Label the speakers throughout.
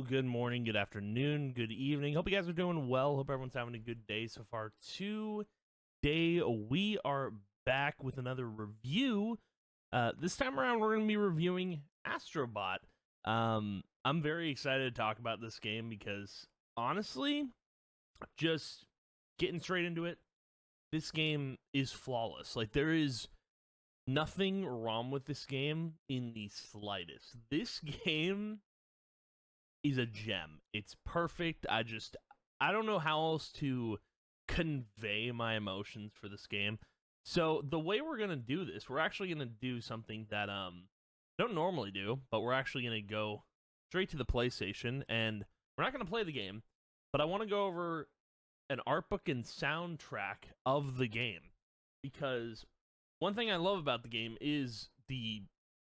Speaker 1: good morning, good afternoon, good evening. Hope you guys are doing well. Hope everyone's having a good day so far. Today, we are back with another review. This time around, we're going to be reviewing Astro Bot. I'm very excited to talk about this game because, honestly, just getting straight into it, this game is flawless. Like, there is nothing wrong with this game in the slightest. This game is a gem. It's perfect. I don't know how else to convey my emotions for this game. So the way we're gonna do this, we're actually gonna do something that don't normally do, but we're actually gonna go straight to the PlayStation, and we're not gonna play the game, but I want to go over an art book and soundtrack of the game, because one thing I love about the game is the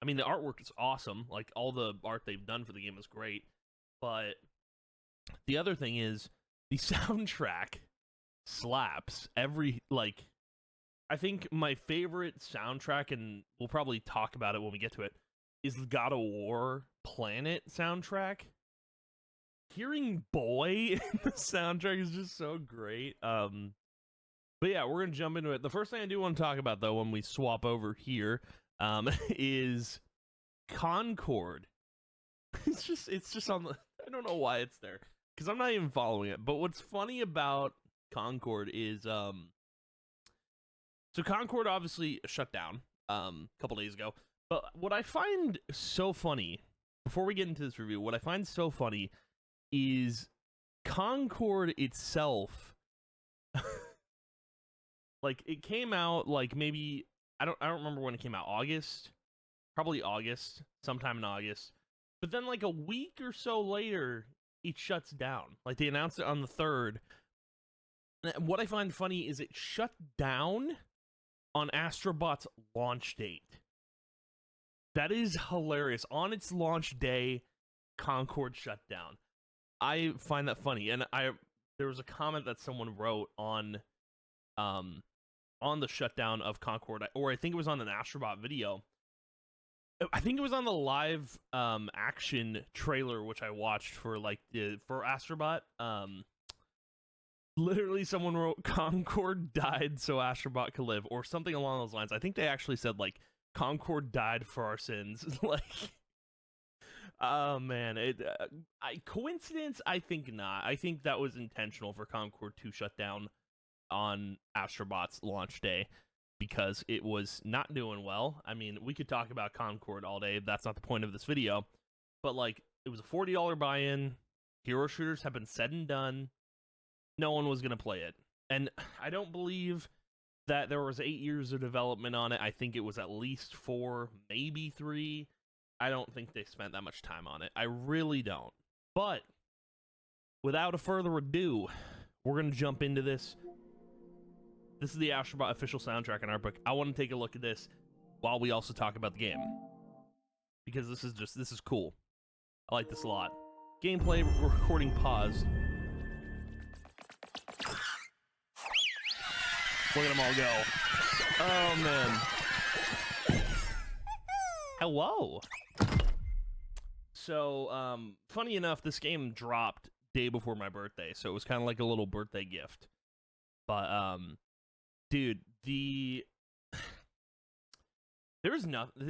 Speaker 1: artwork is awesome. Like, all the art they've done for the game is great. But the other thing is the soundtrack slaps. I think my favorite soundtrack, and we'll probably talk about it when we get to it, is the God of War Planet soundtrack. Hearing Boy in the soundtrack is just so great. But yeah, we're gonna jump into it. The first thing I do want to talk about, though, when we swap over here, is Concord. It's just on the. I don't know why it's there, because I'm not even following it. But what's funny about Concord is so Concord obviously shut down a couple days ago. But what I find so funny, before we get into this review, what I find so funny is Concord itself. Like, it came out like maybe I don't remember when it came out. Probably August, sometime in August. But then, like, a week or so later, it shuts down. Like, they announced it on the 3rd. What I find funny is it shut down on Astro Bot's launch date. That is hilarious. On its launch day, Concord shut down. I find that funny. And there was a comment that someone wrote on the shutdown of Concord, or I think it was on an Astro Bot video. I think it was on the live action trailer, which I watched for Astro Bot. Literally, someone wrote, "Concord died so Astro Bot could live," or something along those lines. I think they actually said, like, "Concord died for our sins." Like, oh man, coincidence? I think not. I think that was intentional for Concord to shut down on Astro Bot's launch day, because it was not doing well. I mean, we could talk about Concord all day. That's not the point of this video. But, like, it was a $40 buy-in. Hero shooters have been said and done. No one was going to play it. And I don't believe that there was 8 years of development on it. I think it was at least 4, maybe 3. I don't think they spent that much time on it. I really don't. But without a further ado, we're going to jump into this. This is the Astro Bot official soundtrack and art book. I want to take a look at this while we also talk about the game, because this is cool. I like this a lot. Gameplay recording paused. Look at them all go. Oh man. Hello. So, funny enough, this game dropped day before my birthday, so it was kind of like a little birthday gift. But, dude, there's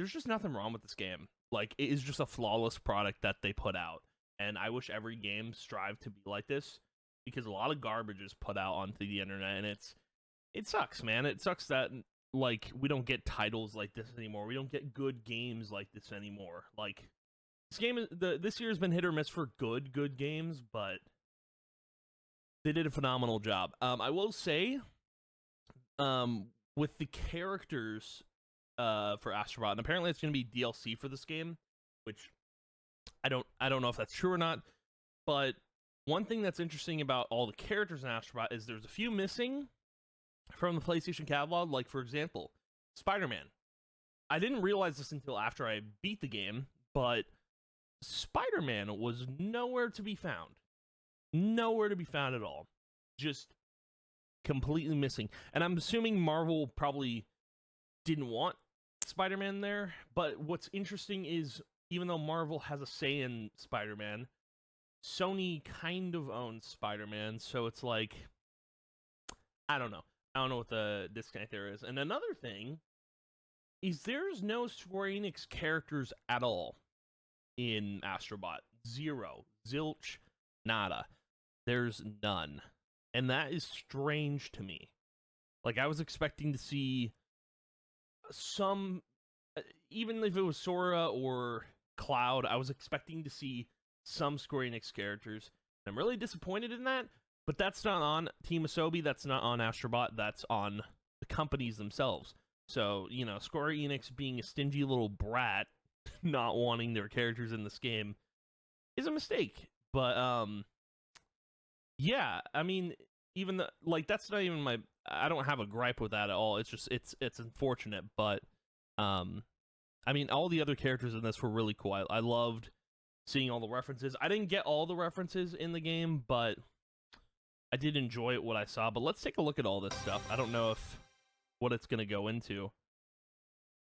Speaker 1: just nothing wrong with this game. Like, it is just a flawless product that they put out, and I wish every game strived to be like this, because a lot of garbage is put out onto the internet, and it sucks, man. It sucks that, like, we don't get titles like this anymore. We don't get good games like this anymore. Like, this year has been hit or miss for good games, but they did a phenomenal job. I will say, with the characters for Astro Bot, and apparently it's going to be DLC for this game, which I don't know if that's true or not, but one thing that's interesting about all the characters in Astro Bot is there's a few missing from the PlayStation catalog. Like, for example, Spider-Man. I didn't realize this until after I beat the game, but Spider-Man was nowhere to be found. Nowhere to be found at all. Just completely missing. And I'm assuming Marvel probably didn't want Spider-Man there, but what's interesting is, even though Marvel has a say in Spider-Man, Sony kind of owns Spider-Man, so it's like, I don't know. I don't know what the disconnect there is. And another thing is there's no Square Enix characters at all in Astro Bot. Zero. Zilch. Nada. There's none. And that is strange to me. Like, I was expecting to see some, even if it was Sora or Cloud, I was expecting to see some Square Enix characters. I'm really disappointed in that, but that's not on Team Asobi, that's not on Astro Bot, that's on the companies themselves. So, you know, Square Enix being a stingy little brat, not wanting their characters in this game, is a mistake. But, yeah, I mean, even the, like, that's not even my, I don't have a gripe with that at all. It's just, it's unfortunate, but, I mean, all the other characters in this were really cool. I loved seeing all the references. I didn't get all the references in the game, but I did enjoy it, what I saw. But let's take a look at all this stuff. I don't know if what it's going to go into.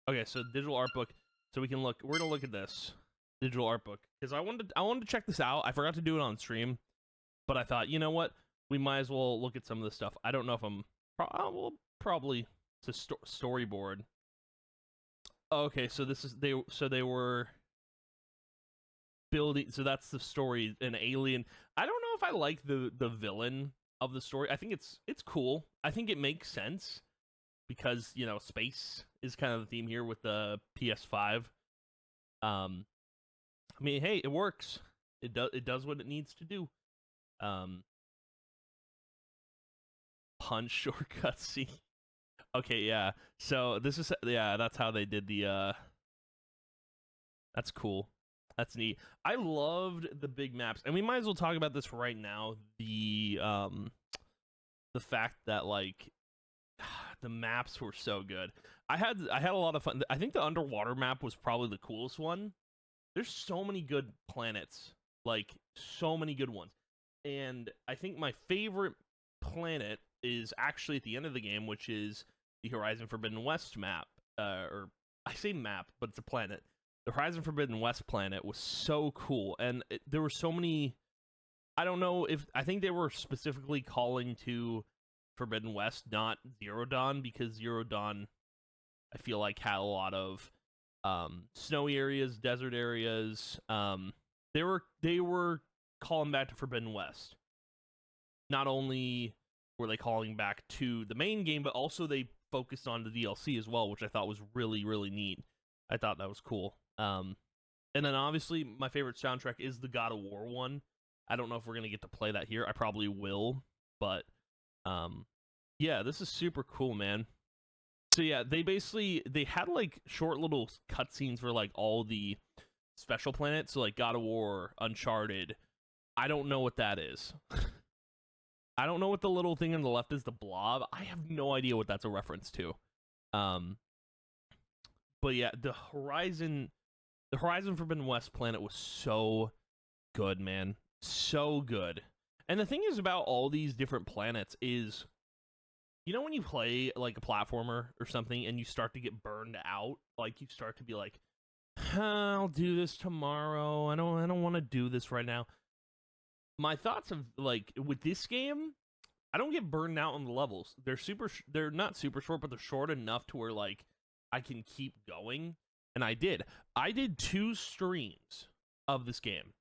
Speaker 1: Okay, so digital art book. So we can look, we're going to look at this digital art book because I wanted to check this out. I forgot to do it on stream, but I thought, you know what? We might as well look at some of this stuff. I don't know if I'm probably it's a storyboard. Okay, so this is they were building, so that's the story, an alien. I don't know if I like the villain of the story. I think it's cool. I think it makes sense because, you know, space is kind of the theme here with the PS5. I mean, hey, it works. It does what it needs to do. Punch shortcut C. Okay, yeah. So this is, yeah, that's how they did the that's cool. That's neat. I loved the big maps. And we might as well talk about this right now. The fact that, like, the maps were so good. I had a lot of fun. I think the underwater map was probably the coolest one. There's so many good planets. Like, so many good ones. And I think my favorite planet is actually at the end of the game, which is the Horizon Forbidden West map. Or I say map, but it's a planet. The Horizon Forbidden West planet was so cool, and there were so many. I don't know if, I think they were specifically calling to Forbidden West, not Zero Dawn, because Zero Dawn, I feel like, had a lot of snowy areas, desert areas. They were calling back to Forbidden West. Not only were they calling back to the main game, but also they focused on the DLC as well, which I thought was really, really neat. I thought that was cool. And then obviously my favorite soundtrack is the God of War one. I don't know if we're gonna get to play that here. I probably will, but yeah, this is super cool, man. So yeah, they had like short little cutscenes for like all the special planets. So like God of War, Uncharted. I don't know what that is. I don't know what the little thing on the left is, the blob. I have no idea what that's a reference to. But yeah, the Horizon Forbidden West planet was so good, man. So good. And the thing is about all these different planets is, you know, when you play like a platformer or something and you start to get burned out, like you start to be like, I'll do this tomorrow. I don't want to do this right now. My thoughts of, like, with this game, I don't get burned out on the levels. They're not super short, but they're short enough to where, like, I can keep going. And I did 2 streams of this game.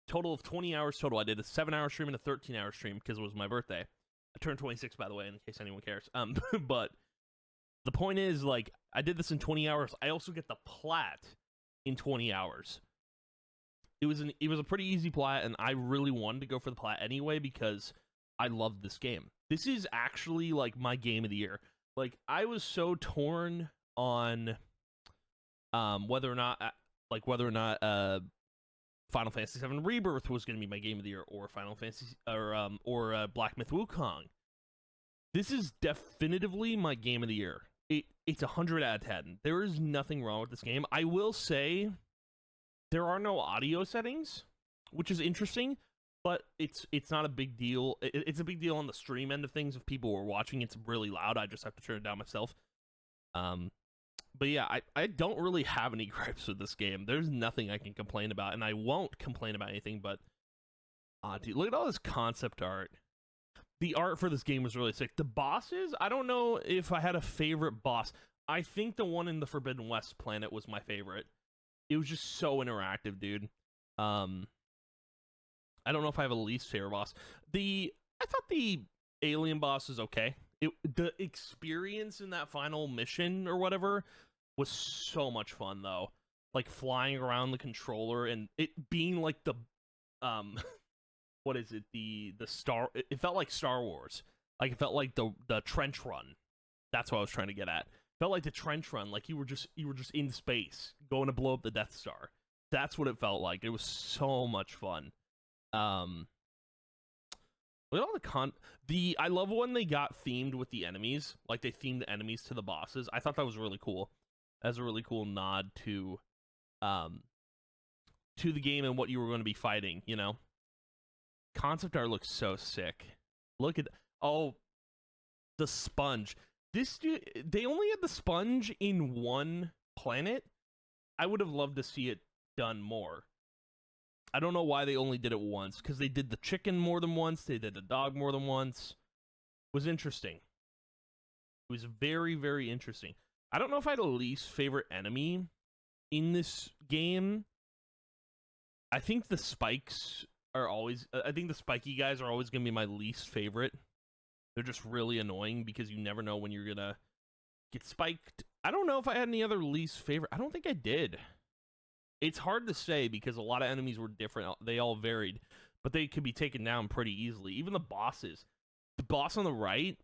Speaker 1: Total of 20 hours total. I did a 7-hour stream and a 13-hour stream because it was my birthday. I turned 26, by the way, in case anyone cares. But the point is, like, I did this in 20 hours. I also get the plat in 20 hours. It was a pretty easy plat, and I really wanted to go for the plat anyway because I loved this game. This is actually, like, my game of the year. Like, I was so torn on whether or not Final Fantasy VII Rebirth was going to be my game of the year, or Final Fantasy or Black Myth Wukong. This is definitively my game of the year. It's 100 out of 10. There is nothing wrong with this game. I will say there are no audio settings, which is interesting, but it's not a big deal. It's a big deal on the stream end of things. If people were watching, it's really loud. I just have to turn it down myself. But yeah, I don't really have any gripes with this game. There's nothing I can complain about, and I won't complain about anything, but Dude, look at all this concept art. The art for this game was really sick. The bosses, I don't know if I had a favorite boss. I think the one in the Forbidden West planet was my favorite. It was just so interactive, dude. I don't know if I have a least favorite boss. I thought the alien boss was okay. The experience in that final mission or whatever was so much fun, though. Like flying around the controller and it being like the what is it? The Star. It felt like Star Wars. Like it felt like the trench run. That's what I was trying to get at. Felt like the trench run. Like you were just in space going to blow up the Death Star. That's what it felt like. It was so much fun. Look at all I love when they got themed with the enemies. Like they themed the enemies to the bosses. I thought that was really cool. That's a really cool nod to the game and what you were going to be fighting, you know. Concept art looks so sick. Look at the sponge. They only had the sponge in one planet. I would have loved to see it done more. I don't know why they only did it once, because they did the chicken more than once, they did the dog more than once. It was interesting. It was very, very interesting. I don't know if I had a least favorite enemy in this game. I think the spikes are always... I think the spiky guys are always going to be my least favorite. They're just really annoying because you never know when you're going to get spiked. I don't know if I had any other least favorite. I don't think I did. It's hard to say because a lot of enemies were different. They all varied, but they could be taken down pretty easily. Even the bosses. The boss on the right,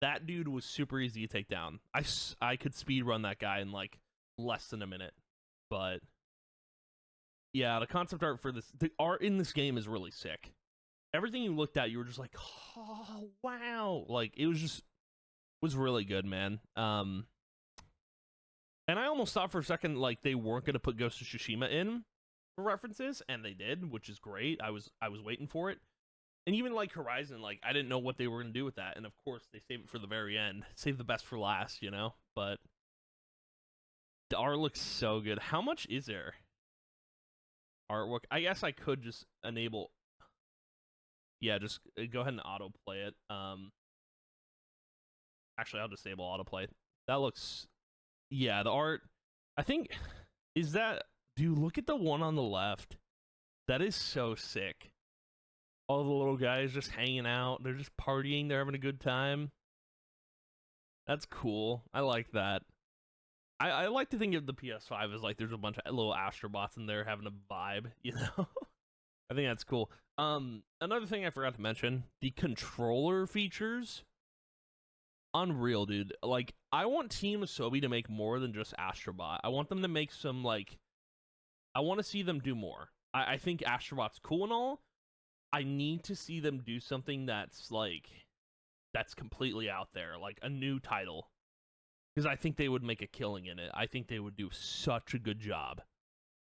Speaker 1: that dude was super easy to take down. I could speedrun that guy in like less than a minute. But yeah, the concept art for the art in this game is really sick. Everything you looked at, you were just like, oh, wow. Like, it was really good, man. And I almost thought for a second, like, they weren't going to put Ghost of Tsushima in for references, and they did, which is great. I was waiting for it. And even, like, Horizon, like, I didn't know what they were going to do with that. And, of course, they saved it for the very end. Save the best for last, you know? But the art looks so good. How much is there? Artwork. I guess I could just enable... Yeah, just go ahead and autoplay it. Actually, I'll disable autoplay. That looks... Yeah, the art, I think, is that... Dude, look at the one on the left. That is so sick. All the little guys just hanging out. They're just partying. They're having a good time. That's cool. I like that. I like to think of the PS5 as like there's a bunch of little Astro Bots in there having a vibe, you know? I think that's cool. Another thing I forgot to mention, the controller features... Unreal, dude. Like, I want Team Asobi to make more than just Astro Bot. I want them to make some, like... I want to see them do more. I think Astro Bot's cool and all. I need to see them do something that's, like... That's completely out there. Like, a new title. Because I think they would make a killing in it. I think they would do such a good job.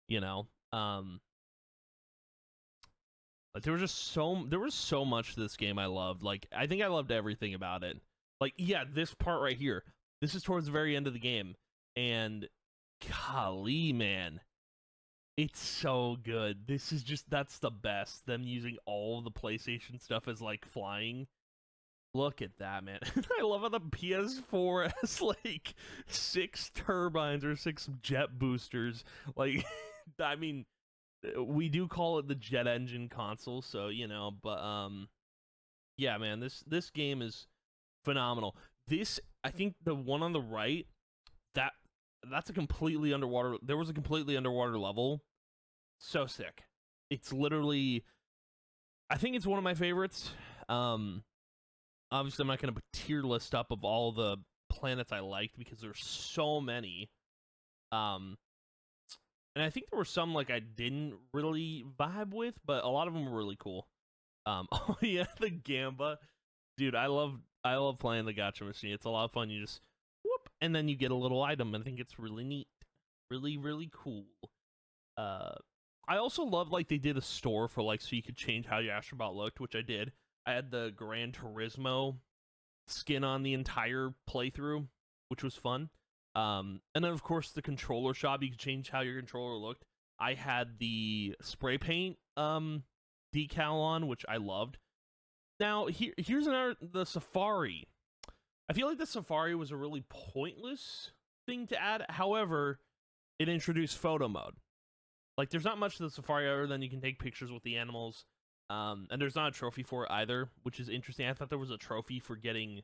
Speaker 1: You know? Like, there was so much to this game I loved. Like, I think I loved everything about it. Like, yeah, this part right here. This is towards the very end of the game. And, golly, man. It's so good. This is just, that's the best. Them using all the PlayStation stuff as, like, flying. Look at that, man. I love how the PS4 has, like, 6 turbines or 6 jet boosters. Like, I mean, we do call it the jet engine console, so, you know, but, yeah, man, this game is... phenomenal. This, I think the one on the right, that's a completely underwater... There was a completely underwater level. So sick. It's literally... I think it's one of my favorites. Obviously, I'm not going to put tier list up of all the planets I liked because there's so many. And I think there were some, like, I didn't really vibe with, but a lot of them were really cool. Oh, yeah, the Gamba. Dude, I love playing the gacha machine. It's a lot of fun. You just whoop, and then you get a little item. I think it's really neat, really, really cool. I also love like they did a store for like so you could change how your Astro Bot looked, which I did. I had the Gran Turismo skin on the entire playthrough, which was fun. And then of course the controller shop. You could change how your controller looked. I had the spray paint decal on, which I loved. Now, here's the Safari. I feel like the Safari was a really pointless thing to add. However, it introduced photo mode. Like, there's not much to the Safari other than you can take pictures with the animals. And there's not a trophy for it either, which is interesting. I thought there was a trophy for getting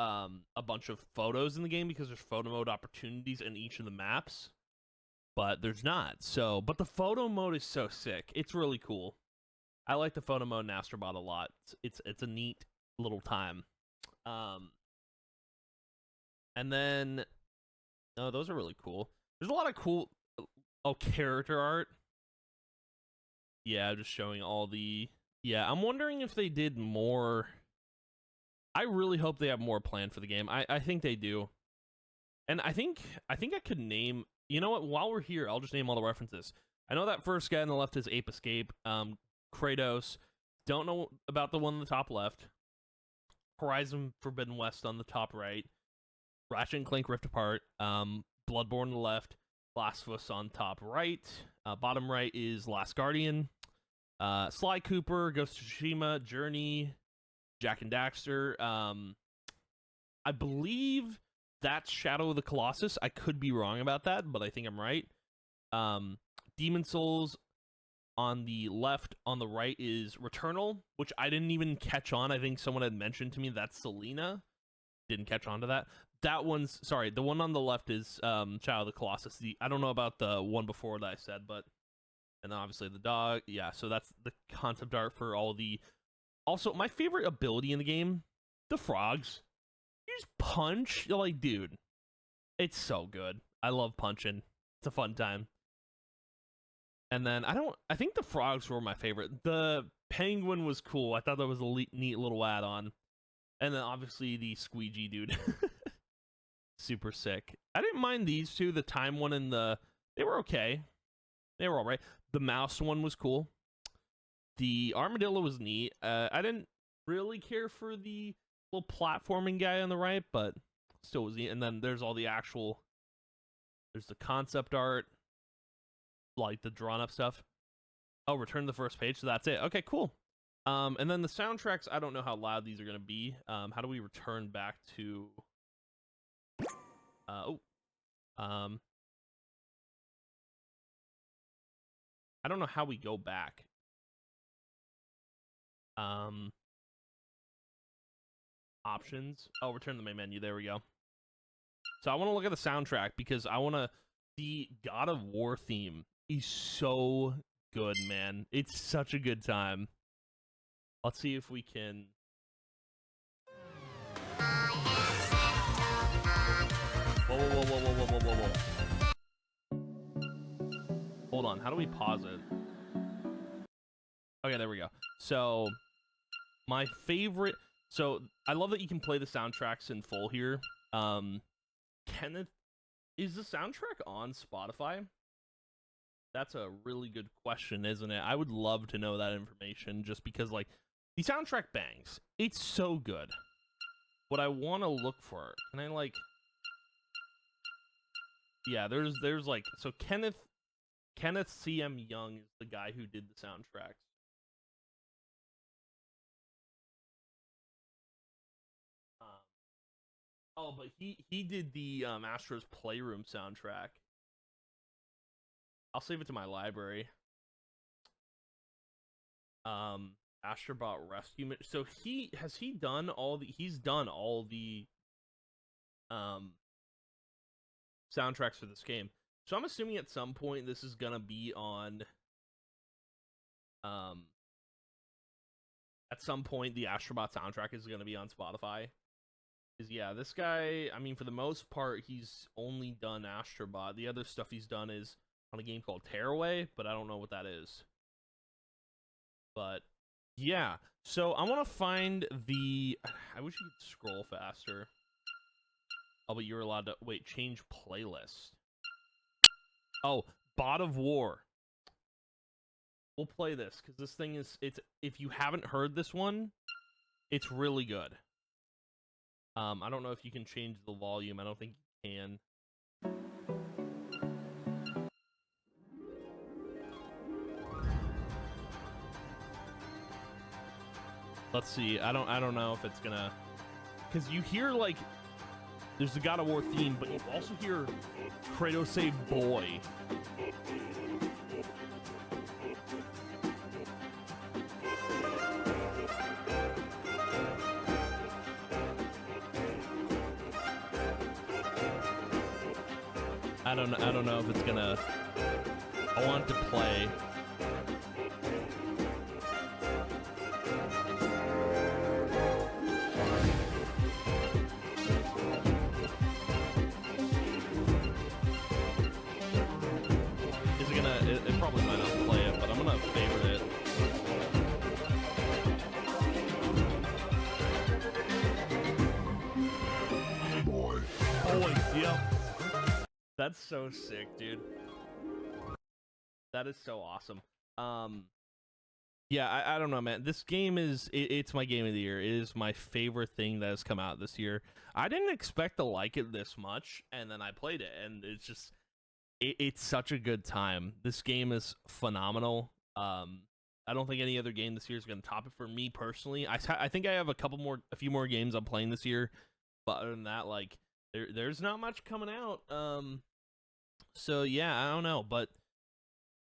Speaker 1: a bunch of photos in the game because there's photo mode opportunities in each of the maps. But there's not. So, but the photo mode is so sick. It's really cool. I like the photo mode in Astro Bot a lot. It's a neat little time. And then, oh, those are really cool. There's a lot of cool, character art. Yeah, just showing all the, yeah, I'm wondering if they did more. I really hope they have more planned for the game. I think they do. And I think I could name, you know what, while we're here, I'll just name all the references. I know that first guy on the left is Ape Escape, Kratos. Don't know about the one on the top left. Horizon Forbidden West on the top right. Ratchet and Clank Rift Apart, Bloodborne on the left, Last of Us on top right, bottom right is Last Guardian, Sly Cooper, Ghost of Tsushima, Journey, Jak and Daxter. I believe that's Shadow of the Colossus. I could be wrong about that, but I think I'm right. Demon Souls on the left, on the right is Returnal, which I didn't even catch on. I think someone had mentioned to me that's Selena. Didn't catch on to that. That one's, sorry, the one on the left is Child of the Colossus. I don't know about the one before that I said, but, and then obviously the dog. Yeah, so that's the concept art for all the, also my favorite ability in the game, the frogs. You just punch, you're like, dude, it's so good. I love punching. It's a fun time. And then I think the frogs were my favorite. The penguin was cool. I thought that was a neat little add-on. And then obviously the squeegee dude. Super sick. I didn't mind these two, the time one and they were okay. They were all right. The mouse one was cool. The armadillo was neat. I didn't really care for the little platforming guy on the right, but still was neat. And then there's all the actual, there's the concept art, like the drawn up stuff. Oh, return to the first page, so that's it. Okay, cool. And then the soundtracks, I don't know how loud these are going to be. How do we return back to... I don't know how we go back. Options. Oh, return to the main menu. There we go. So I want to look at the soundtrack because I want to... The God of War theme is so good, man. It's such a good time. Let's see if we can... Whoa, whoa, whoa, whoa, whoa, whoa, whoa, whoa. Hold on, how do we pause it? Okay, there we go. So, my favorite... So, I love that you can play the soundtracks in full here. Kenneth, is the soundtrack on Spotify? That's a really good question, isn't it? I would love to know that information, just because, like, the soundtrack bangs. It's so good. What I want to look for... Can I, like... Yeah, there's like, so Kenneth C.M. Young is the guy who did the soundtracks. Oh, but he did the Astro's Playroom soundtrack. I'll save it to my library. Astro Bot Rescue. So he's done all the soundtracks for this game. So I'm assuming at some point this is gonna be on at some point the Astro Bot soundtrack is gonna be on Spotify. Because yeah, this guy, I mean, for the most part, he's only done Astro Bot. The other stuff he's done is on a game called Tearaway, but I don't know what that is. But yeah, so I want to find the... I wish you could scroll faster. Oh, but you're allowed to... Wait, change playlist. Oh, Bot of War. We'll play this, because this thing is... If you haven't heard this one, it's really good. I don't know if you can change the volume. I don't think you can. Let's see. I don't know if it's gonna, because you hear like there's the God of War theme, but you also hear Kratos say "boy." I don't know if it's gonna. I want it to play. Is it gonna? It probably might not play it, but I'm gonna favorite it. Boy. Yep. That's so sick, dude. That is so awesome. Yeah, I don't know, man. This game is it's my game of the year. It is my favorite thing that has come out this year. I didn't expect to like it this much, and then I played it, and it's just it's such a good time. This game is phenomenal. I don't think any other game this year is going to top it for me personally. I think I have a few more games I'm playing this year, but other than that, like there's not much coming out. So yeah, I don't know, but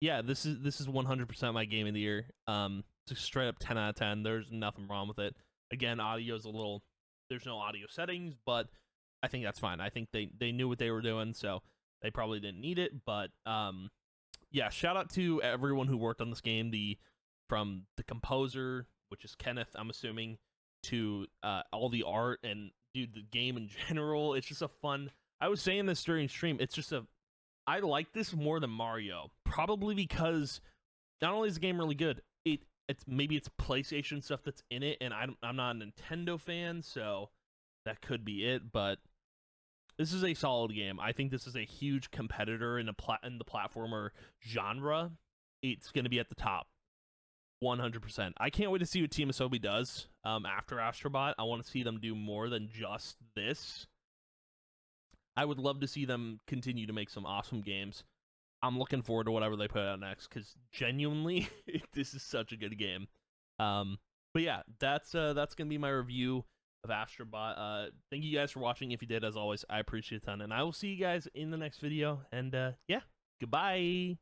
Speaker 1: yeah, this is 100% my game of the year. It's a straight up 10 out of 10. There's nothing wrong with it. Again, audio's a little, there's no audio settings, but I think that's fine. I think they knew what they were doing, so they probably didn't need it. But yeah, shout out to everyone who worked on this game. From the composer, which is Kenneth, I'm assuming, to all the art and dude, the game in general. It's just a fun. I was saying this during stream. It's just I like this more than Mario, probably because not only is the game really good, maybe it's PlayStation stuff that's in it, and I'm not a Nintendo fan, so that could be it. But this is a solid game. I think this is a huge competitor in the platformer genre. It's going to be at the top, 100%. I can't wait to see what Team Asobi does after Astro Bot. I want to see them do more than just this. I would love to see them continue to make some awesome games. I'm looking forward to whatever they put out next, because genuinely, this is such a good game. But yeah, that's gonna be my review of Astro Bot. Thank you guys for watching. If you did, as always, I appreciate it a ton, and I will see you guys in the next video. And yeah, goodbye.